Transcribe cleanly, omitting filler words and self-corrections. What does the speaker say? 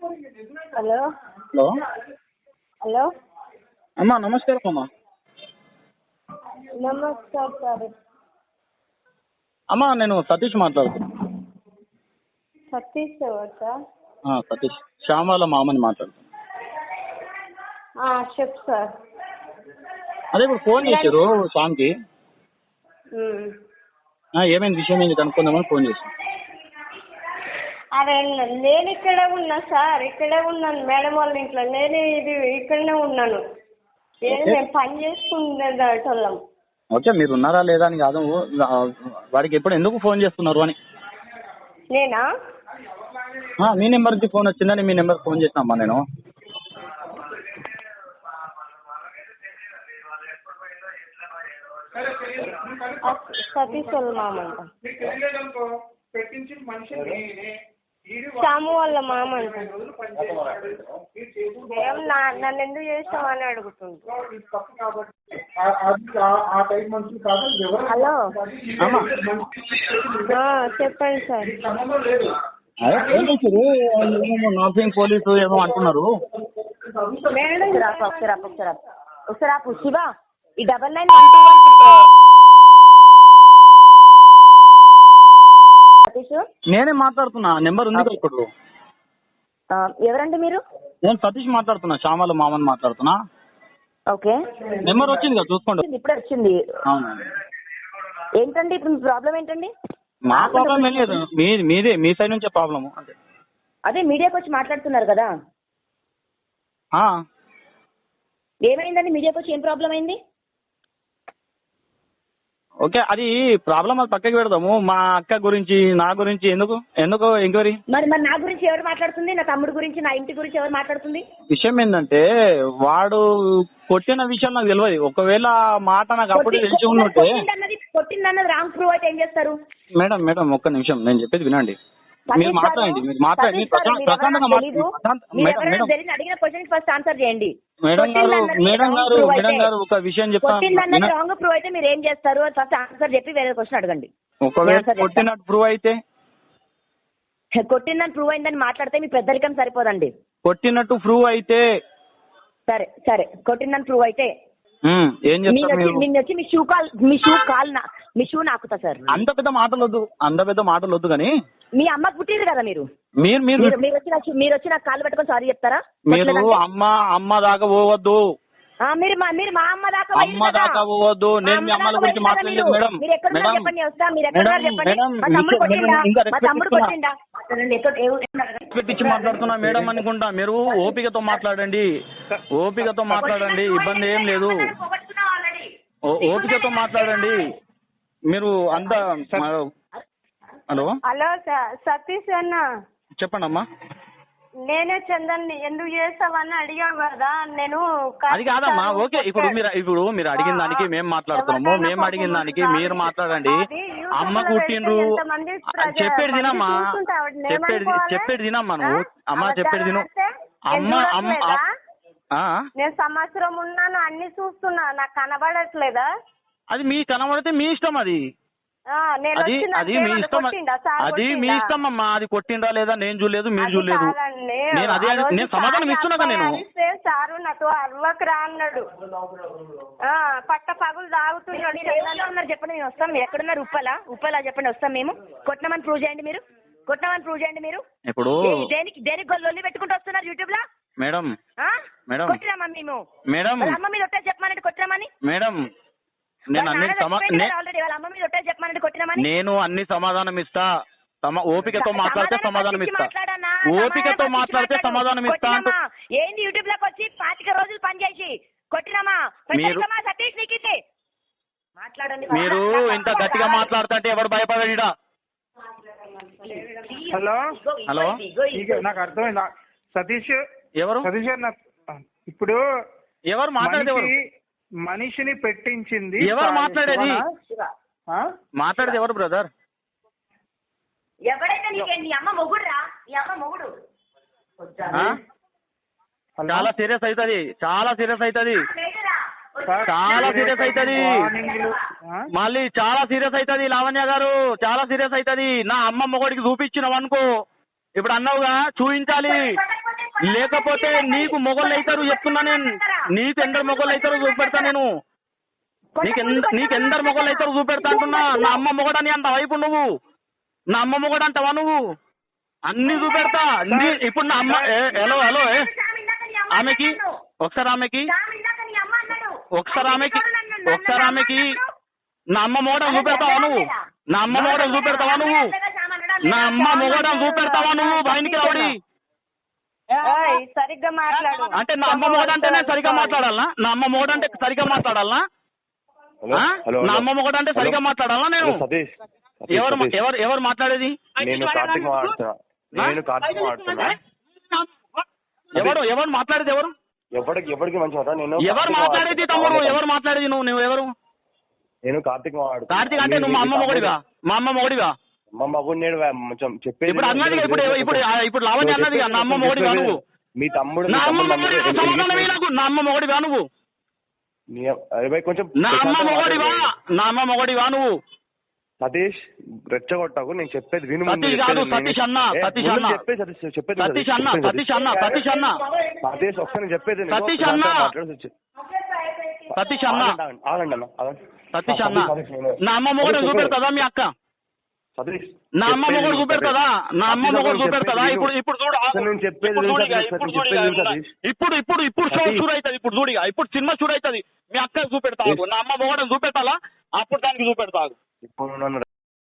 Hello hello hello అమ్మా, నమస్కారం అమ్మా. నమస్కారం సార్. అమ్మా, నేను సతీష్ మాట్లాడుతున్నా. సతీష్ ఎవరు సార్? సతీష్, శ్యామాల మామని మాట్లాడుతున్నా. చెప్పు సార్. అదే ఇప్పుడు ఫోన్ చేశారు శ్యామ్కి. ఏమైంది, విషయం ఏంటి కనుక్కుందామని ఫోన్ చేశాను. అదే నేను ఇక్కడే ఉన్నా సార్, ఇక్కడే ఉన్నాను మేడం వాళ్ళ ఇంట్లో. నేను ఇక్కడనే ఉన్నాను. మేము పని చేసుకుంటాం. ఓకే, మీరు ఉన్నారా లేదా అని కాదు, వాడికి ఎప్పుడు ఎందుకు ఫోన్ చేస్తున్నారు అని. నేనా? మీ నెంబర్కి ఫోన్ వచ్చిందని మీ నెంబర్కి ఫోన్ చేసినమ్మా నేను. సతీష్ వాళ్ళ మామ అంట. శ్యాము వాళ్ళ మామ అంట. నన్ను ఎందుకు చేసావు అని అడుగుతుంది. హలో, చెప్పండి సార్. నార్సింగ్ పోలీసు ఏమో అంటున్నారు. ఒకసారి శివ, ఈ 9912 సతీష్ నేనే మాట్లాడుతున్నా. నెంబర్ ఉంది ఇప్పుడు. ఎవరండి మీరు? నేను సతీష్ మాట్లాడుతున్నా, శ్యామాల మామని మాట్లాడుతున్నా. ఓకే, నెంబర్ వచ్చింది కదా, చూసుకోండి. ఇప్పుడే వచ్చింది. అవును. ఏంటండి ఇప్పుడు మీ ప్రాబ్లం ఏంటండి? మా ప్రాబ్లం ఏం లేదు, మీదే, మీ సైడ్ నుంచే ప్రాబ్లము. అదే మీడియాకి వచ్చి మాట్లాడుతున్నారు కదా. ఏమైందండి? మీడియాకి వచ్చి ఏం ప్రాబ్లం అయింది? ఓకే, అది ప్రాబ్లం అది పక్కకి పెడదాము. మా అక్క గురించి, నా గురించి ఎందుకు ఎంక్వైరీ? మరి నా గురించి ఎవరు మాట్లాడుతుంది? నా తమ్ముడు గురించి, నా ఇంటి గురించి ఎవరు మాట్లాడుతుంది? విషయం ఏంటంటే, వాడు కొట్టిన విషయం నాకు తెలియదు. ఒకవేళ మాట నాకు అప్పుడు తెలిసి ఉన్నట్టే. కొట్టిందన్నది రాంగ్ ప్రూవ్ అయితే ఏం చేస్తారు? మేడం ఒక్క నిమిషం, నేను చెప్పేది వినండి. మీరు మాట్లాడండి. అడిగిన క్వశ్చన్ ఫస్ట్ ఆన్సర్ చేయండి. మేడం గారు ఒక విషయం చెప్తాను. రాంగ్ ప్రూవ్ అయితే మీరు ఏం చేస్తారు? ఫస్ట్ ఆన్సర్ చెప్పి వేరే క్వశ్చన్ అడగండి. ఒకవేళ కొట్టినట్టు ప్రూవ్ అయితే? కొట్టిందని ప్రూవ్ అయిందని మాట్లాడితే మీ పెద్దరికం సరిపోదండి. కొట్టినట్టు ప్రూవ్ అయితే? సరే, కొట్టిందని ప్రూవ్ అయితే ఏం చెప్తారు? నిన్న వచ్చి మీ షూ నాకుతా సార్. అంత పెద్ద మాటలు వద్దు కానీ, మీ అమ్మకు పుట్టిరు కదా మీరు వచ్చి నాకు కాళ్ళు పట్టుకొని సారీ చెప్తారా? మీరు అమ్మ దాకా పోవద్దు. మీరు మా అమ్మ దాకా పోవద్దు. నేను మీ అమ్మల గురించి మాట్లాడలేదు మేడం. మీరు ఎక్కడ చెప్పండి, వస్తా. మీరు ఎక్కడ చెప్పండి. మా తమ్ముడు కొట్టిండా? పెట్టించి మాట్లాడుతున్నా మేడం అనుకుంటా. మీరు ఓపికతో మాట్లాడండి, ఇబ్బంది ఏం లేదు. ఓపికతో మాట్లాడండి. మీరు అంతా. హలో సతీష్ అన్న, చెప్పండి అమ్మా. నేనే చందన్ ఎందుకు చేస్తావని అడిగావు కదా. నేను అది కాదమ్మా. ఓకే, ఇప్పుడు మీరు అడిగిన దానికి మేము మాట్లాడుతున్నాము. మేము అడిగిన దానికి మీరు మాట్లాడండి. అమ్మ పుట్టిండ్రు చెప్పేది తినమ్మా, చెప్పేది తినమ్మా. నువ్వు అమ్మ చెప్పేది తిను. నేను సంవత్సరం ఉన్నాను, అన్ని చూస్తున్నా, నాకు కనబడట్లేదా? అది మీ కనబడితే మీ ఇష్టం. అది మీ ఇష్టం. అది మీ ఇష్టం అమ్మా. అది కొట్టిండ్రా లేదా నేను చూడలేదు, మీరు చూడలేదు. నేను సమాధానం ఇస్తున్నా కదా. నేను సారు నాతో అరవకరా అన్నాడు. పట్ట పగులు తాగుతున్నాడు. చెప్పండి, మేము వస్తాం. ఎక్కడున్నారు? ఉప్పలా చెప్పండి, వస్తాం మేము. కొట్టినామని ప్రూవ్ చేయండి మీరు. ఇప్పుడు దేనికి లొల్లి పెట్టుకుంటూ వస్తున్నారు యూట్యూబ్ లో? మేడం కొట్టినామా మేము? మేడం అమ్మ మీద ఒట్టే చెప్పమని కొట్టినామని? మేడం నేను అన్ని సమాధానం ఇస్తా. ఓపికతో మాట్లాడితే సమాధానం ఇస్తా. ఏంది యూట్యూబ్ లోకి వచ్చి 25 రోజులు పనిచేసి కొట్టినామా? సతీష్ నీకింది మాట్లాడండి. మీరు ఇంత గట్టిగా మాట్లాడుతుంటే ఎవరు భయపడడా? హలో, నాకు అర్థమైందా? సతీష్ ఎవరు? సతీష్ గారు ఇప్పుడు ఎవరు మాట్లాడేది? మనిషిని పెట్టించింది ఎవరు? మాట్లాడేది ఎవరు బ్రదర్? ఎవరైతే నీకేంటి? అమ్మ మొగుడురా, ఈ అమ్మ మొగుడు. చాలా సీరియస్ అవుతుంది, మళ్ళీ చాలా సీరియస్ అవుతుంది. లావణ్య గారు, చాలా సీరియస్ అవుతుంది. నా అమ్మ మొగుడికి చూపించినావు అనుకో, ఇప్పుడు అన్నావుగా చూపించాలి. లేకపోతే నీకు మొగోళ్ళు అవుతారు చెప్తున్నా నేను. నీకు ఎందరు మొగోళ్ళు అవుతారో చూపెడతా నేను. నీకెందరు మొగోళ్ళు అవుతారో చూపెడతా అంటున్నా. నా అమ్మ మొగడని అంత వైపు నువ్వు. నా అమ్మ మొగడు అంటావా నువ్వు? అన్ని చూపెడతా. ఇప్పుడు నా అమ్మ హలో హలో ఆమెకి ఒకసారి ఆమెకి నా అమ్మ మొగడం చూపెడతావా నువ్వు? నా అమ్మ మొగడం చూపెడతావా నువ్వు? నా అమ్మ మొగడం చూపెడతావా నువ్వు? బయటికి రావడి. సరిగ్గా మాట్లాడు. అంటే నా అమ్మ మొగడంటేనే సరిగ్గా మాట్లాడాలా? నా అమ్మ మొగడంటే సరిగ్గా మాట్లాడాలా? నా అమ్మ మొగడంటే సరిగ్గా మాట్లాడాలా నేను? ఎవరు మాట్లాడేది? ఎవరు మాట్లాడేది? ఎవరికి మంచిగా నేను ఎవరు మాట్లాడేది తమ్ముడు? ఎవరు మాట్లాడేది? నువ్వు ఎవరు? నేను కార్తీక్ కార్తీక్ అంటే నువ్వు మా అమ్మ మొగడివా? మా అమ్మ మొగడివా? మా మగుడు నేను కొంచెం చెప్పేది ఇప్పుడు అన్నది. ఇప్పుడు లావణ్య అన్నది నా అమ్మ మొగడివా నువ్వు? మీ తమ్ముడు నా అమ్మ మొగడివా? నా అమ్మ మొగడివా నువ్వు? కొంచెం నా అమ్మ మొగడివా? నా అమ్మ మొగడివా నువ్వు? సతీష్ రెచ్చగొట్టకు. నేను చెప్పేది విను. సతీష్ కాదు, సతీష్ అన్న. సతీష్ అన్న. చెప్పేది సతీష్ అన్న. సతీష్ అన్న. సతీష్ అన్న. సతీష్ ఒకసారి నేను చెప్పేది సతీష్ అన్న. సతీష్ అన్న. ఆగండి అన్న సతీష్ అన్న. నా అమ్మ మొగడు చూపెడతాదా మీ అక్క? సతీష్ నా అమ్మ మొగడు చూపెడతాదా? నా అమ్మ మొగడు చూపెడతాదా? ఇప్పుడు చూడు. నేను చెప్పేది ఇప్పుడు షో షూర్ అవుతుంది. ఇప్పుడు చూడిగా. ఇప్పుడు సినిమా షూర్ అవుతుంది. మీ అక్క చూపెడతా. నా అమ్మ మొగడం చూపెట్టాలా? అప్పుడు దానికి చూపెడతా. ఇప్పుడు